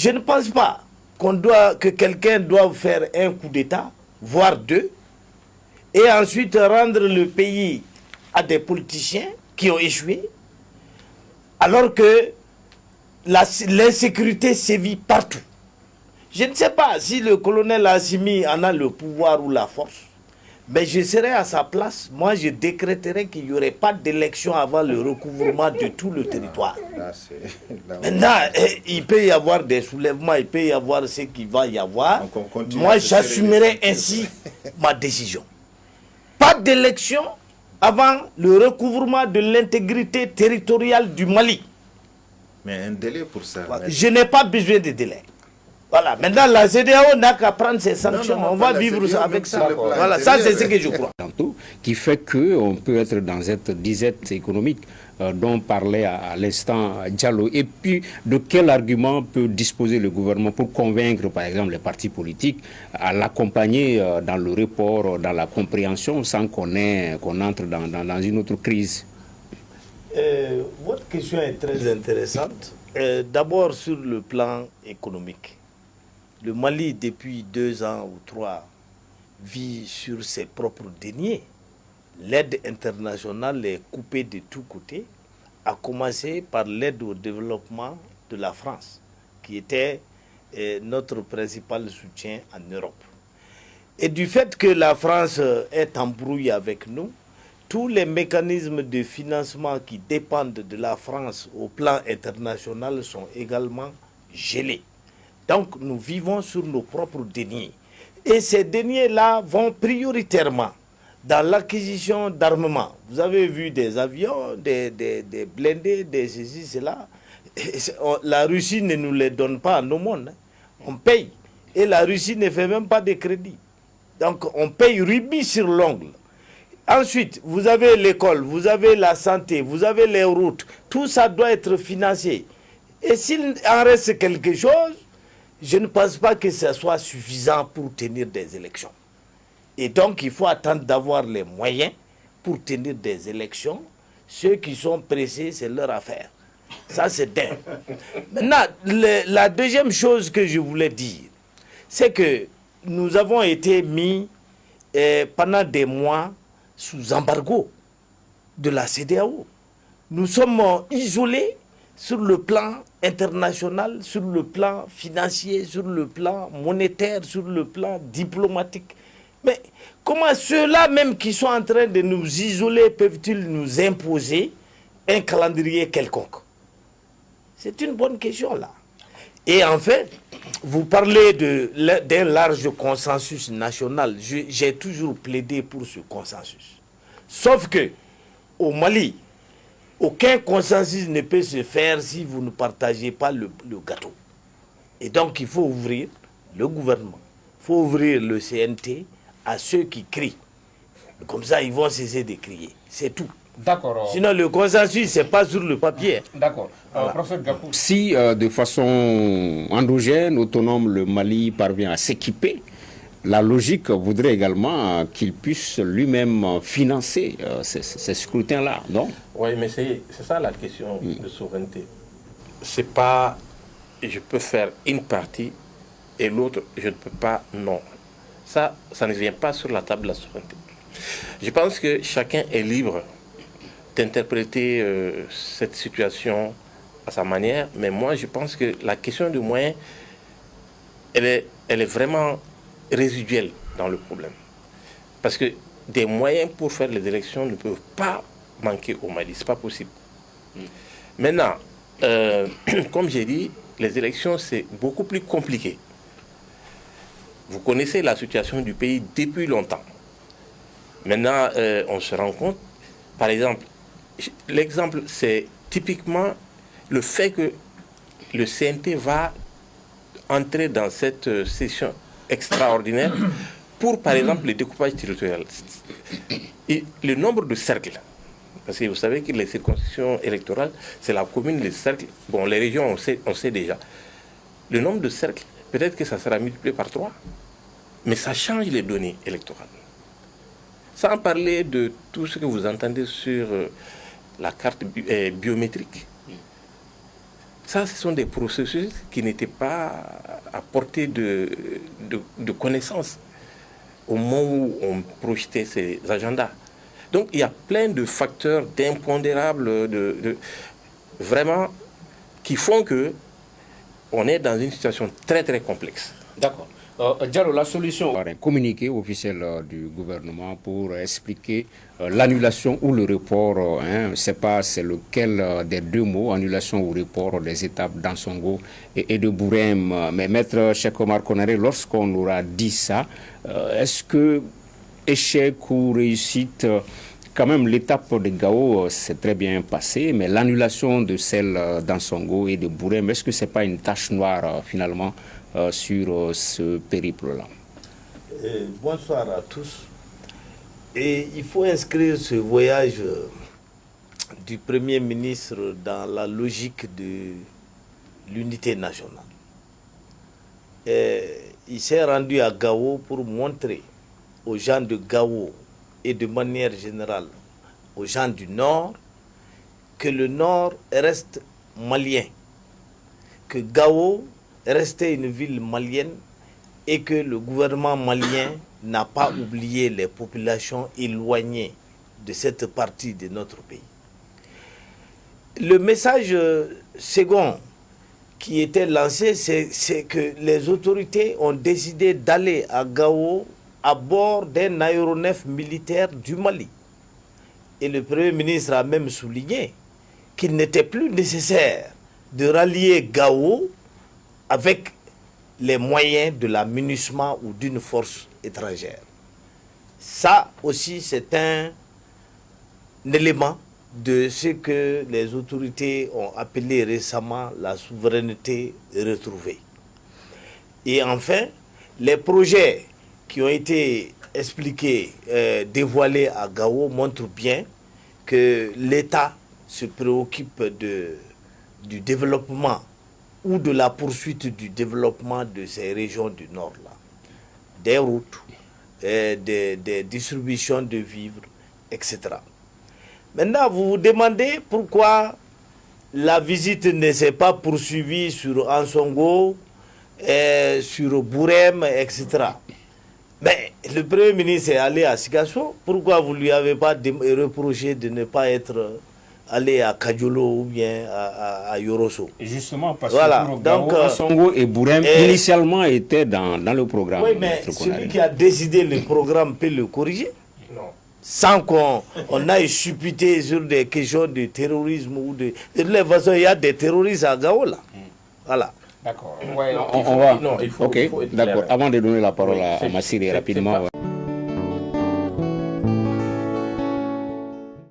Je ne pense pas que quelqu'un doive faire un coup d'État, voire deux, et ensuite rendre le pays à des politiciens qui ont échoué, alors que l'insécurité sévit partout. Je ne sais pas si le colonel Assimi en a le pouvoir ou la force, mais je serais à sa place. Moi, je décréterais qu'il n'y aurait pas d'élection avant le recouvrement de tout le territoire. Maintenant, il peut y avoir des soulèvements, il peut y avoir ce qu'il va y avoir. Moi, j'assumerai ainsi ma décision. Pas d'élection avant le recouvrement de l'intégrité territoriale du Mali. Mais un délai pour ça. Je n'ai pas besoin de délai. Voilà, maintenant la CEDEAO n'a qu'à prendre ses sanctions. On va vivre avec ça. Voilà, ça c'est ce que je crois. Qui fait qu'on peut être dans cette disette économique dont parlait à l'instant Diallo. Et puis, de quel argument peut disposer le gouvernement pour convaincre, par exemple, les partis politiques à l'accompagner dans le report, dans la compréhension, sans qu'on entre dans une autre crise? Votre question est très intéressante. D'abord sur le plan économique. Le Mali, depuis 2 ans ou 3, vit sur ses propres deniers. L'aide internationale est coupée de tous côtés, à commencer par l'aide au développement de la France, qui était notre principal soutien en Europe. Et du fait que la France est en brouille avec nous, tous les mécanismes de financement qui dépendent de la France au plan international sont également gelés. Donc nous vivons sur nos propres deniers. Et ces deniers-là vont prioritairement dans l'acquisition d'armement. Vous avez vu des avions, des blindés, des ceci, cela. La Russie ne nous les donne pas en aumône. On paye. Et la Russie ne fait même pas de crédit. Donc on paye rubis sur l'ongle. Ensuite, vous avez l'école, vous avez la santé, vous avez les routes. Tout ça doit être financé. Et s'il en reste quelque chose, je ne pense pas que ce soit suffisant pour tenir des élections. Et donc, il faut attendre d'avoir les moyens pour tenir des élections. Ceux qui sont pressés, c'est leur affaire. Ça, c'est dingue. Maintenant, la deuxième chose que je voulais dire, c'est que nous avons été mis pendant des mois sous embargo de la CEDEAO. Nous sommes isolés sur le plan international, sur le plan financier, sur le plan monétaire, sur le plan diplomatique. Mais comment ceux-là même qui sont en train de nous isoler peuvent-ils nous imposer un calendrier quelconque? C'est une bonne question là. Et en fait, vous parlez d'un large consensus national. J'ai toujours plaidé pour ce consensus. Sauf que au Mali, aucun consensus ne peut se faire si vous ne partagez pas le gâteau. Et donc, il faut ouvrir le gouvernement, il faut ouvrir le CNT à ceux qui crient. Comme ça, ils vont cesser de crier. C'est tout. D'accord. Sinon, le consensus, ce n'est pas sur le papier. D'accord. Voilà. Professeur Gapou, si de façon endogène, autonome, le Mali parvient à s'équiper, la logique voudrait également qu'il puisse lui-même financer ces scrutins-là, non? Oui, mais c'est ça la question de souveraineté. C'est pas je peux faire une partie et l'autre je ne peux pas, non. Ça ne vient pas sur la table de la souveraineté. Je pense que chacun est libre d'interpréter cette situation à sa manière, mais moi je pense que la question du moyen, elle est vraiment résiduelle dans le problème. Parce que des moyens pour faire les élections ne peuvent pas manquer au Mali, c'est pas possible. Maintenant, comme j'ai dit, les élections c'est beaucoup plus compliqué. Vous connaissez la situation du pays depuis longtemps. Maintenant, on se rend compte, par exemple, l'exemple c'est typiquement le fait que le CNT va entrer dans cette session extraordinaire pour, par exemple, le découpage territorial. Et le nombre de cercles, parce que vous savez que les circonscriptions électorales, c'est la commune, les cercles, bon, les régions, on sait déjà. Le nombre de cercles, peut-être que ça sera multiplié par 3, mais ça change les données électorales. Sans parler de tout ce que vous entendez sur la carte biométrique. Ça, ce sont des processus qui n'étaient pas à portée de connaissance au moment où on projetait ces agendas. Donc, il y a plein de facteurs d'impondérables, vraiment, qui font que on est dans une situation très, très complexe. D'accord. Diallo, la solution, un communiqué officiel du gouvernement pour expliquer l'annulation ou le report, je ne sais pas c'est lequel des deux mots, annulation ou report des étapes d'Ansongo et de Bourem. Mais Maître Cheikh Omar Konaré, lorsqu'on aura dit ça, est-ce que échec ou réussite, quand même l'étape de Gao s'est très bien passée, mais l'annulation de celle d'Ansongo et de Bourem, est-ce que ce n'est pas une tache noire finalement sur ce périple-là? Bonsoir à tous. Et il faut inscrire ce voyage du Premier ministre dans la logique de l'unité nationale. Il s'est rendu à Gao pour montrer aux gens de Gao et de manière générale aux gens du Nord que le Nord reste malien, que Gao restait une ville malienne et que le gouvernement malien n'a pas oublié les populations éloignées de cette partie de notre pays. Le message second qui était lancé, c'est que les autorités ont décidé d'aller à Gao à bord d'un aéronef militaire du Mali. Et le Premier ministre a même souligné qu'il n'était plus nécessaire de rallier Gao avec les moyens de la MINUSMA ou d'une force étrangère. Ça aussi, c'est un élément de ce que les autorités ont appelé récemment la souveraineté retrouvée. Et enfin, les projets qui ont été expliqués, dévoilés à Gao montrent bien que l'État se préoccupe du développement ou de la poursuite du développement de ces régions du Nord-là. Des routes, des distributions de vivres, etc. Maintenant, vous vous demandez pourquoi la visite ne s'est pas poursuivie sur Ansongo, sur Bourem, etc. Mais le Premier ministre est allé à Sigasso. Pourquoi vous ne lui avez pas reproché de ne pas être aller à Kajolo ou bien à Yoroso? Justement, parce voilà. que donc, Ansongo et Bourem initialement étaient dans le programme. Oui, mais celui qui a décidé le programme peut le corriger. Non. Sans qu'on aille supputer sur des questions de terrorisme ou de toute façon, il y a des terroristes à Gao là. Voilà. D'accord. Ouais, on va. Ok, d'accord. Avant de donner la parole à Massiri rapidement.